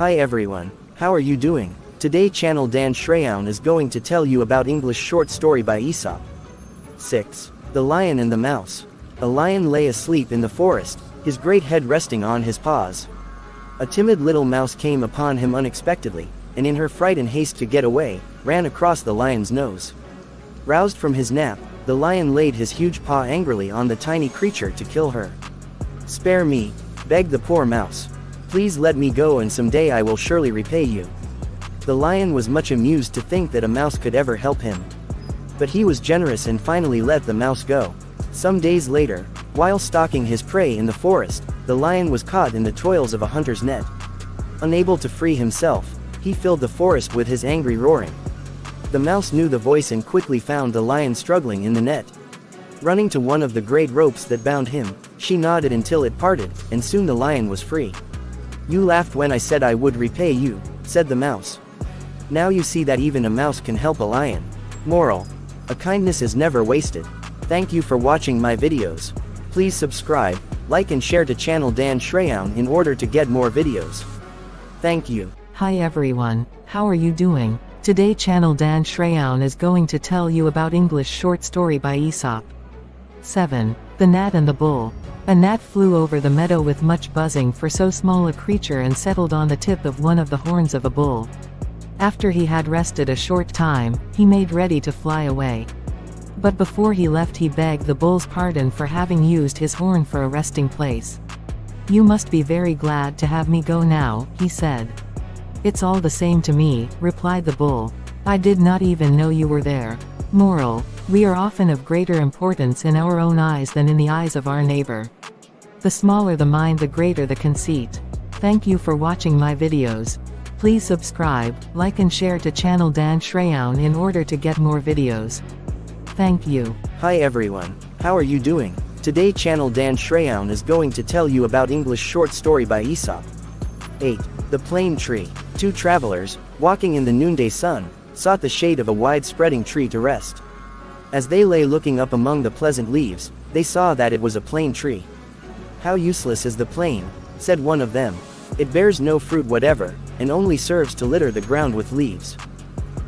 Hi everyone, how are you doing? Today channel Dan Sreyoun is going to tell you about English short story by Aesop. 6. The Lion and the Mouse. A lion lay asleep in the forest, his great head resting on his paws. A timid little mouse came upon him unexpectedly, and in her fright and haste to get away, ran across the lion's nose. Roused from his nap, the lion laid his huge paw angrily on the tiny creature to kill her. "Spare me," begged the poor mouse. "Please let me go and someday I will surely repay you." The lion was much amused to think that a mouse could ever help him. But he was generous and finally let the mouse go. Some days later, while stalking his prey in the forest, the lion was caught in the toils of a hunter's net. Unable to free himself, he filled the forest with his angry roaring. The mouse knew the voice and quickly found the lion struggling in the net. Running to one of the great ropes that bound him, she nodded until it parted, and soon the lion was free. "You laughed when I said I would repay you," said the mouse. "Now you see that even a mouse can help a lion." Moral: a kindness is never wasted. Thank you for watching my videos. Please subscribe, like and share to channel Dan Sreyoun in order to get more videos. Thank you. Hi everyone, how are you doing? Today channel Dan Sreyoun is going to tell you about English short story by Aesop. 7. The Gnat and the Bull. A gnat flew over the meadow with much buzzing for so small a creature and settled on the tip of one of the horns of a bull. After he had rested a short time, he made ready to fly away. But before he left he begged the bull's pardon for having used his horn for a resting place. "You must be very glad to have me go now," he said. "It's all the same to me," replied the bull. "I did not even know you were there." Moral: we are often of greater importance in our own eyes than in the eyes of our neighbor. The smaller the mind, the greater the conceit. Thank you for watching my videos. Please subscribe, like and share to channel Dan Sreyoun in order to get more videos. Thank you. Hi everyone, how are you doing? Today channel Dan Sreyoun is going to tell you about English short story by Aesop. 8. The Plane Tree. Two travelers, walking in the noonday sun, sought the shade of a wide-spreading tree to rest. As they lay looking up among the pleasant leaves, they saw that it was a plane tree. "How useless is the plane," said one of them. "It bears no fruit whatever, and only serves to litter the ground with leaves."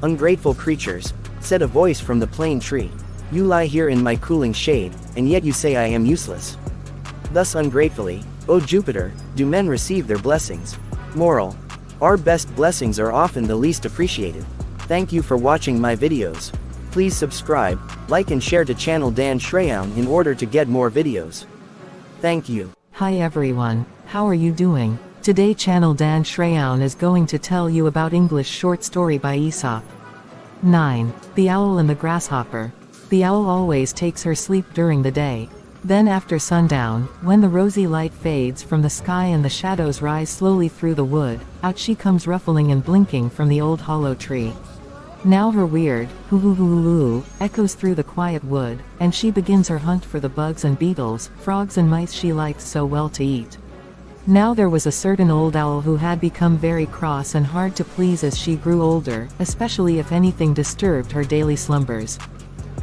"Ungrateful creatures," said a voice from the plane tree. "You lie here in my cooling shade, and yet you say I am useless. Thus ungratefully, O Jupiter, do men receive their blessings." Moral: our best blessings are often the least appreciated. Thank you for watching my videos. Please subscribe, like and share to channel Dan Sreyoun in order to get more videos. Thank you. Hi everyone, how are you doing? Today channel Dan Sreyoun is going to tell you about English short story by Aesop. 9. The Owl and the Grasshopper. The owl always takes her sleep during the day. Then after sundown, when the rosy light fades from the sky and the shadows rise slowly through the wood, out she comes ruffling and blinking from the old hollow tree. Now her weird hoo-hoo-hoo-hoo echoes through the quiet wood, and she begins her hunt for the bugs and beetles, frogs and mice she likes so well to eat. Now there was a certain old owl who had become very cross and hard to please as she grew older, especially if anything disturbed her daily slumbers.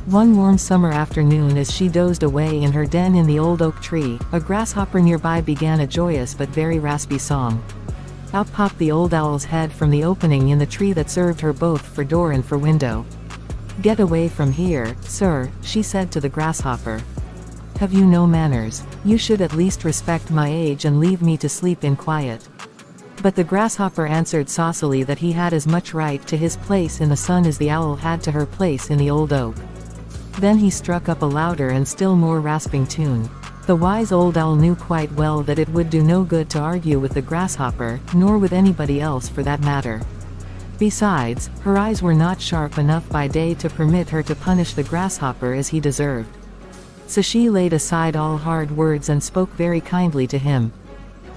One warm summer afternoon as she dozed away in her den in the old oak tree, a grasshopper nearby began a joyous but very raspy song. Out popped the old owl's head from the opening in the tree that served her both for door and for window. "Get away from here, sir," she said to the grasshopper. "Have you no manners? You should at least respect my age and leave me to sleep in quiet." But the grasshopper answered saucily that he had as much right to his place in the sun as the owl had to her place in the old oak. Then he struck up a louder and still more rasping tune. The wise old owl knew quite well that it would do no good to argue with the grasshopper, nor with anybody else for that matter. Besides, her eyes were not sharp enough by day to permit her to punish the grasshopper as he deserved. So she laid aside all hard words and spoke very kindly to him.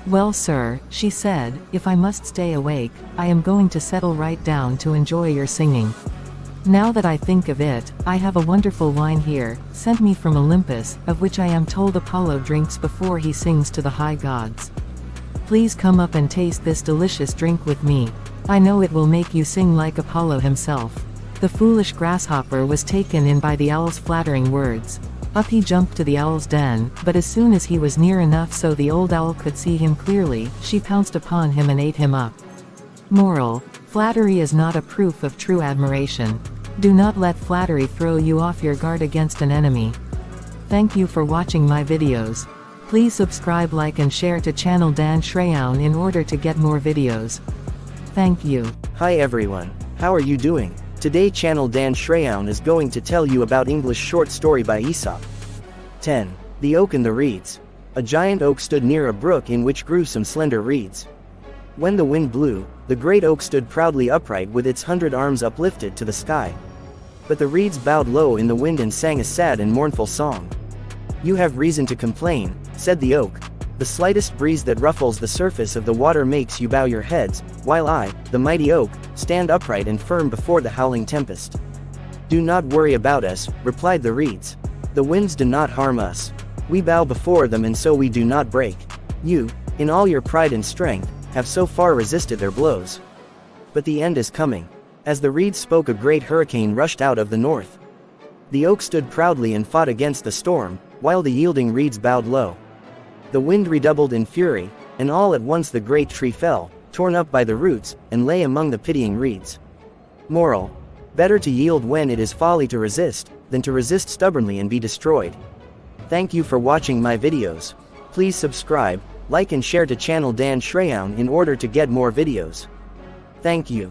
"Well, sir," she said, "if I must stay awake, I am going to settle right down to enjoy your singing. Now that I think of it, I have a wonderful wine here, sent me from Olympus, of which I am told Apollo drinks before he sings to the high gods. Please come up and taste this delicious drink with me. I know it will make you sing like Apollo himself." The foolish grasshopper was taken in by the owl's flattering words. Up he jumped to the owl's den, but as soon as he was near enough so the old owl could see him clearly, she pounced upon him and ate him up. Moral: flattery is not a proof of true admiration. Do not let flattery throw you off your guard against an enemy. Thank you for watching my videos. Please subscribe, like and share to channel Dan Sreyoun in order to get more videos. Thank you. Hi everyone, how are you doing? Today channel Dan Sreyoun is going to tell you about English short story by Aesop. 10. The Oak and the Reeds. A giant oak stood near a brook in which grew some slender reeds. When the wind blew, the great oak stood proudly upright with its 100 arms uplifted to the sky. But the reeds bowed low in the wind and sang a sad and mournful song. "You have reason to complain," said the oak. "The slightest breeze that ruffles the surface of the water makes you bow your heads, while I, the mighty oak, stand upright and firm before the howling tempest." "Do not worry about us," replied the reeds. "The winds do not harm us. We bow before them and so we do not break. You, in all your pride and strength, have so far resisted their blows. But the end is coming." As the reeds spoke, a great hurricane rushed out of the north. The oak stood proudly and fought against the storm, while the yielding reeds bowed low. The wind redoubled in fury, and all at once the great tree fell, torn up by the roots, and lay among the pitying reeds. Moral: better to yield when it is folly to resist, than to resist stubbornly and be destroyed. Thank you for watching my videos. Please subscribe, like and share to channel Dan Sreyoun in order to get more videos. Thank you.